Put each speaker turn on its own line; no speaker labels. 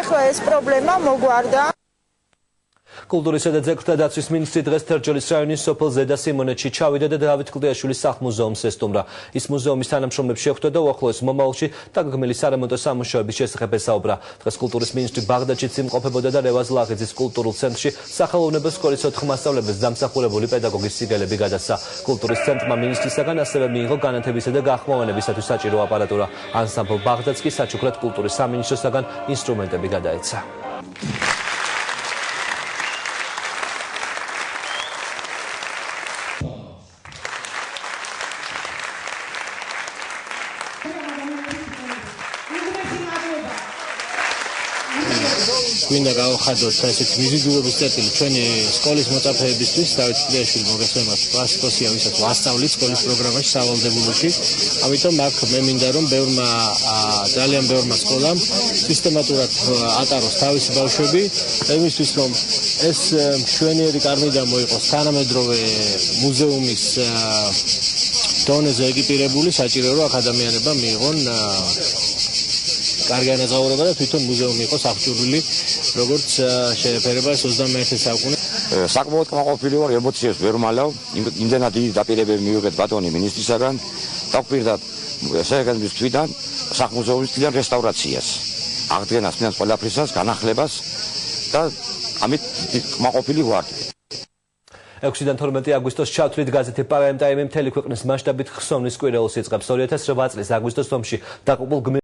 ახლა ეს პრობლემა მოგვარდა.
კულტურისა და ძეგლთა დაცვის მინისტრი დღეს თერჯოლის რაიონის სოფელ ზედა სიმონეთში ჩავიდა და დავით კლდიაშვილის სახლ-მუზეუმს ესტუმრა. ის მუზეუმის თანამშრომლებს შეხვდა და უახლოეს მომავალში დაგეგმილი სარემონტო სამუშაოების შესახებ ესაუბრა. დღეს კულტურის მინისტრი ბაღდადშიც იმყოფებოდა და რევაზ ლაღიძის კულტურულ ცენტრში სახელოვნებო სკოლის 4 მასწავლებლებს დამსახურებული პედაგოგის სიგელები გადასცა. კულტურის ცენტრმა მინისტრისაგან ასევე მიიღო განათებისა და გახმოვანებისათვის საჭირო აპარატურა. ანსამბლ ბაღდადს კი საჩუქრად კულტურის სამინისტროსაგან ინსტრუმენტები გადაეცა.
გვინდა გავხადოთ ესეთ მიზიდულობის წერტილი ჩვენი სკოლის მოწაფეებისთვის დავით კლდიაშვილი მოგესალმებით კლასიკოსია ვისაც ვასწავლით სკოლის პროგრამაში სავალდებულოში ამიტომ აქ მე მინდა რომ ძალიან ბევრმა სკოლამ სისტემატურად ატაროს თავისი ბავშვები იმისთვის რომ ეს მშვენიერი კარნიდან მოიყოს თანამედროვე მუზეუმის დონეზე ეკიპირებული საჭირო რომ აქ ადამიანებმა მიიღონ კარგი ანაზღაურება და თვითონ მუზეუმი იყოს აღჭურვილი როგორც შეეფერება 21 საუკუნე.
საკმაოდ კმაყოფილი ვარ, ემოციებს ვერ მალავ, იმდენად დიდი დაპირებები მივიღეთ ბატონი მინისტრისაგან, დავპირდათ საერთაშორისო თვითონ სახლ-მუზეუმის თვითონ რესტავრაციას, აღდგენას, მიანს ყველაფრისას, განახლებას და ამით კმაყოფილი ვარ.
6-დან 12 აგვისტოს ჩავთვლით გაზეთი Prime Time მთელი ქვეყნის მასშტაბით ხსოვნის კვირეულს იწყებს 2008 წლის აგვისტოს ომში დაყრდნილ